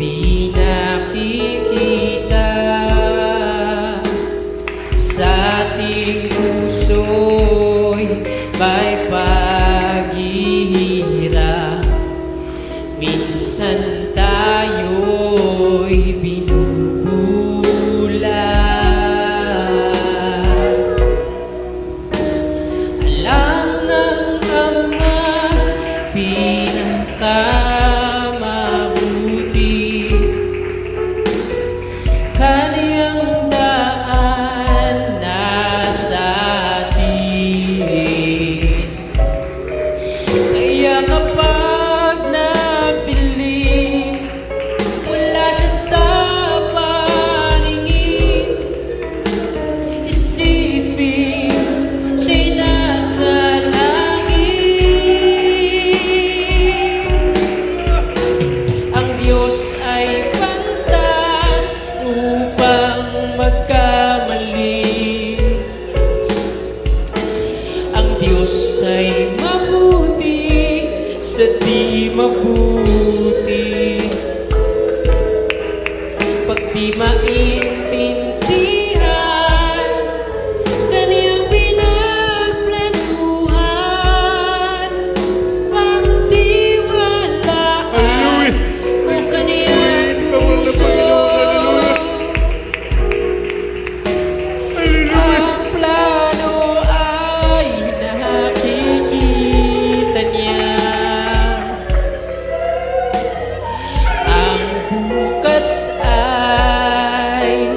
Di nakikita Pag di maintindihan kaniyang pinagplanuhan, pagtiwalaan mo kaniyang puso. Ang plano ay nakikita niya. Ang bukas ay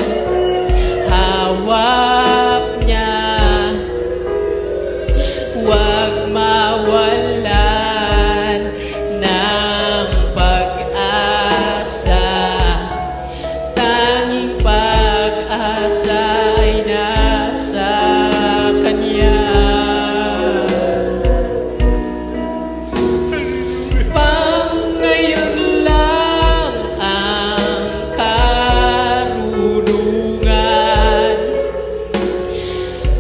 hawak niya. Huwag mawalan ng pag-asa. Tanging pag-asa ay nasa Kanya. Pangayon lang ang karunungan,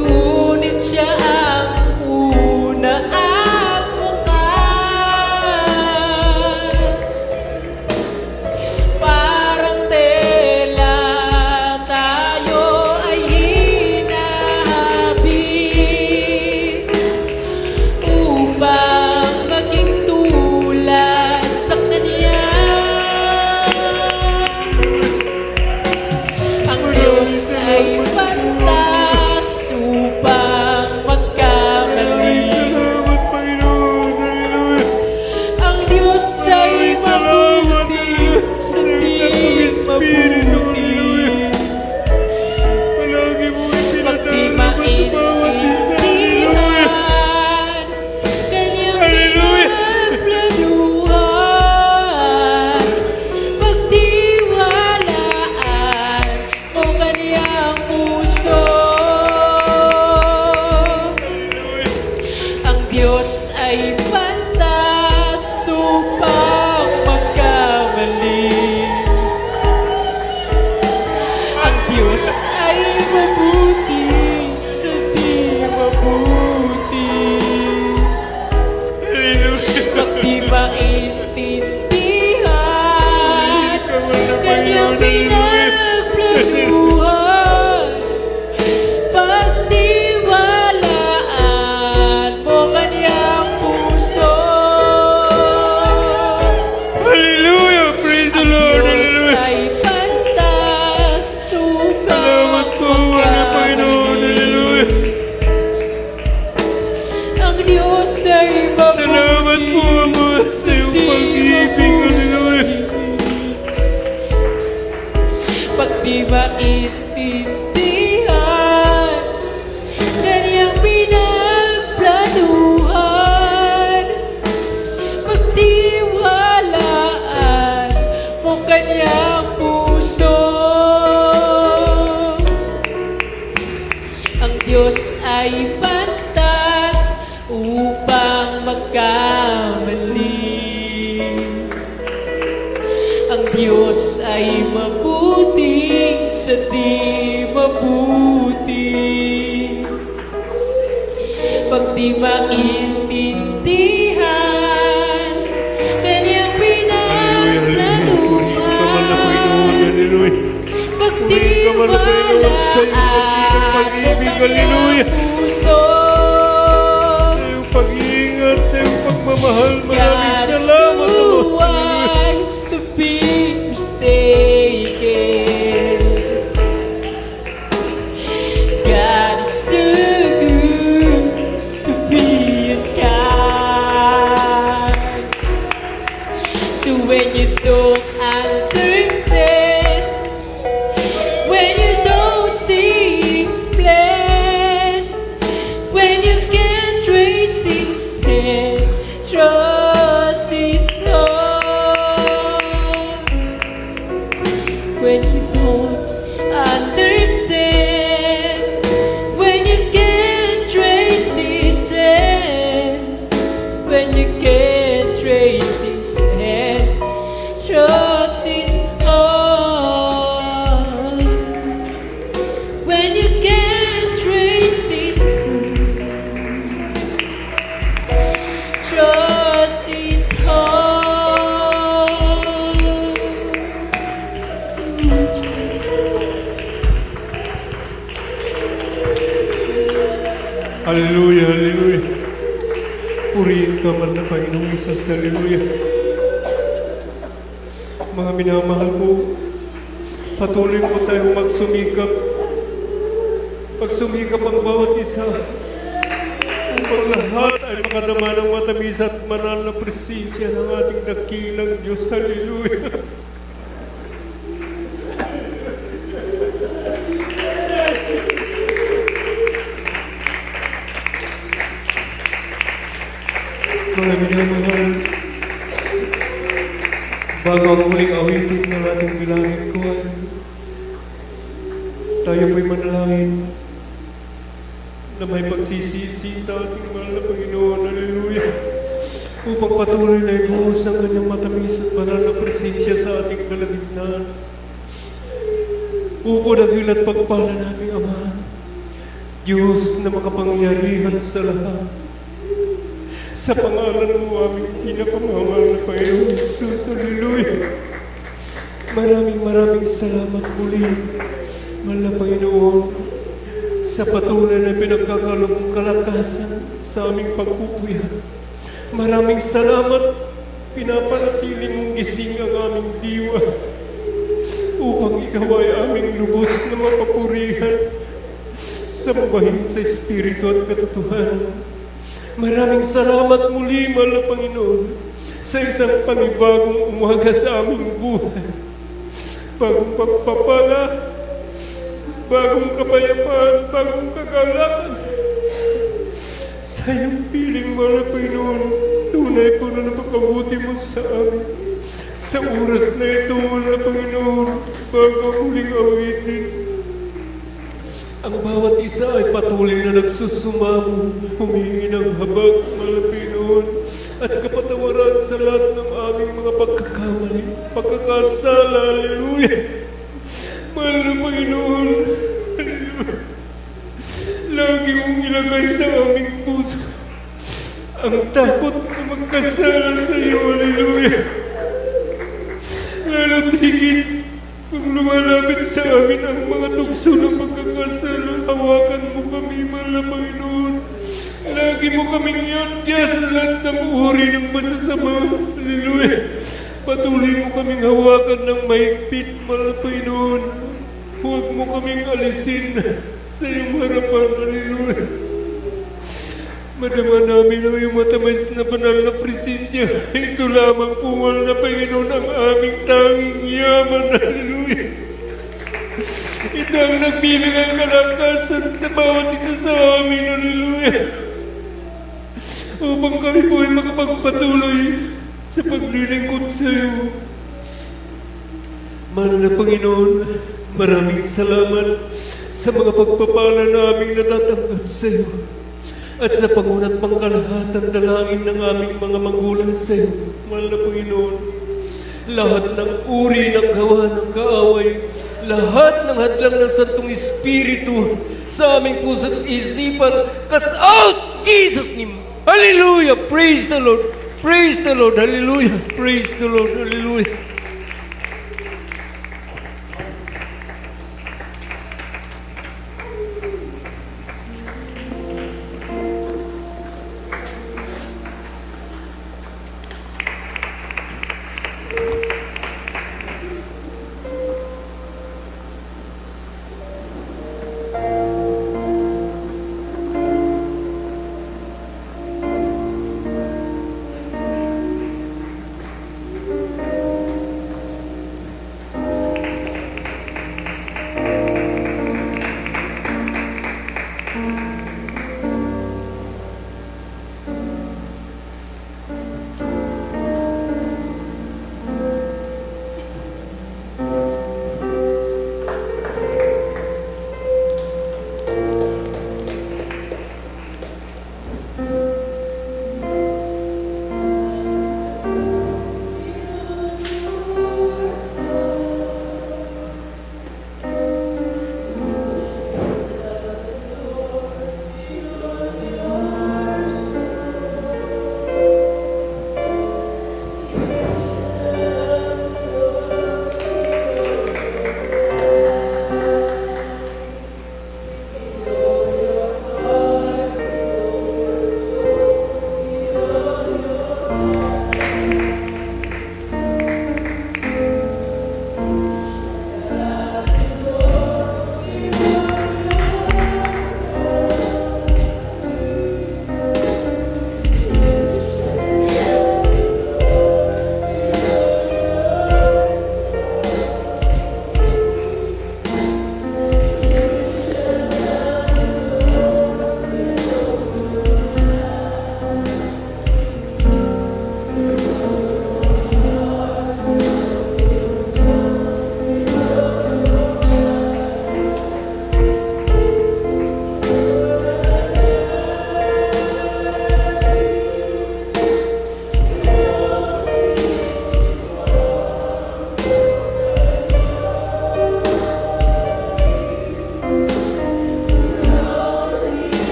ngunit Siya ang una at wakas. Parang tela tayo ay hinahapit upang maging tulad sa Kanya. Ang Diyos ay pantas upang magkamali. Salamat, Panginoon. Hallelujah. Ang Diyos ay mabuti sa di mabuti. Palagi mo Pag di ipinatawag sa bawat isa. Hallelujah. maintindihan kanyang Hallelujah. pinagplanuhan, pagtiwalaan mo kanyang puso. Ang Diyos ay pantas upang magkamali. Ang Diyos ay mabuti sa di mabuti. Hallelujah. Pag di maintindihan kanyang pinagplanuhan, pagtiwalaan mo kanyang puso. Hallelujah. Praise the Lord. Diyos Hallelujah. ay pantas Salamat upang po, mga Panginoon. Hallelujah. ang Diyos ay mabuti Salamat po, Ama, sa iyong di pag-ibig. Hallelujah. Pag di maintindihan kanyang pinagplanuhan, pagtiwalaan mo kanyang puso. Ang Diyos ay pantas upang magkamali. Ang Diyos ay mabuti sa di mabuti. Pag di maintindihan kanyang pinagplanuhan, Panginoon, sa iyong dakilang pag-ibig. Hallelujah. puso. Sa iyong pag-iingat, sa iyong pagmamahal. Maraming salamat, Ama. God's too wise to be mistaken. God is too good to be unkind. So when you don't understand, when you don't see His plan, when you can't trace His hand, trust Hallelujah, hallelujah. Purihin ka man na Panginoong Isus, hallelujah. Mga minamahal ko, patuloy po tayong magsumikap. Pagsumikap ang bawat isa. Upang lahat ay makadama ng matamis at manal na presensya ng ating dakilang Diyos, hallelujah. Mga minamahal, bago ang huling awitin ng ating bilangin ko, tayo po'y manalangin na may pagsisisi sa ating mahal na Panginoon, hallelujah, upang patuloy na ibuhos ang kanyang matamis at banal na presensya sa ating kalagitnaan. Upo daghil at pagpala namin, Ama, Diyos na makapangyarihan sa lahat. Sa pangalan mo aming pinakamahal na Panginoong Isus, hallelujah. Maraming salamat muli, mahal na Panginoon, sa patuloy na pinagkakalong kalakasan sa aming pagpupuyan. Maraming salamat, pinapanatili mong gising ang aming diwa upang ikaw ay aming lubos na mapapurihan sa mabahin sa Espiritu at katotohanan. Maraming salamat muli, mahal na Panginoon, sa isang panibagong umaga sa aming buhay. Bagong pagpapala, bagong kapayapaan, bagong kagalakan. Sa iyong piling, mahal na Panginoon, tunay po na napakabuti mo sa amin. Sa oras na ito, mahal na Panginoon, bago ang huling awitin, ang bawat isa ay patuloy na nagsusumamo, humingi ng habag, mahal na Panginoon, at kapatawaran sa lahat ng aming mga pagkakamali, pagkakasala, hallelujah. Mahal na Panginoon, hallelujah. Lagi mong ilagay sa aming puso ang takot na magkasala sa iyo, hallelujah. Lalo't higit kung lumalapit sa amin ang mga tukso ng pagkakasala, hawakan mo kami, mahal na Panginoon. Lagi mo kaming yatya sa lahat ng uri ng masasama, hallelujah. Patuloy mo kaming hawakan ng mahigpit, mahal na Panginoon. Huwag mo kaming alisin sa iyong harapan, hallelujah. Madama namin o yung matamis na banal na presensya. Ito lamang po, mahal na Panginoon, ang aming tanging yaman, hallelujah. Ito ang nagbibigay kalakasan sa bawat isa sa amin, hallelujah. Upang kami po ay makapagpatuloy sa paglilingkod sa iyo. Mahal na Panginoon, maraming salamat sa mga pagpapala na aming natatanggap sa iyo. At sa pangunat pangkalahatan dalangin ng aming mga magulang sa iyo, mahal na Panginoon, lahat ng uri ng gawa ng kaaway, lahat ng hadlang ng Santong Espiritu sa aming puso at isipan, cast out Jesus' name. Hallelujah! Praise the Lord! Praise the Lord! Hallelujah! Praise the Lord! Hallelujah!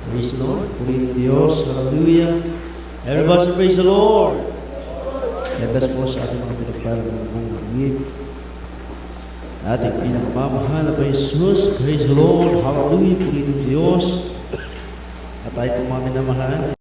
Praise the Lord. Purihin Diyos. Hallelujah. Everybody praise the Lord. Ledas po sa ating mga pinagparang ng ngip. Ating pinagmamahal na pa Jesus. Praise the Lord. Hallelujah. Purihin Diyos. At tayo po mga minamahal.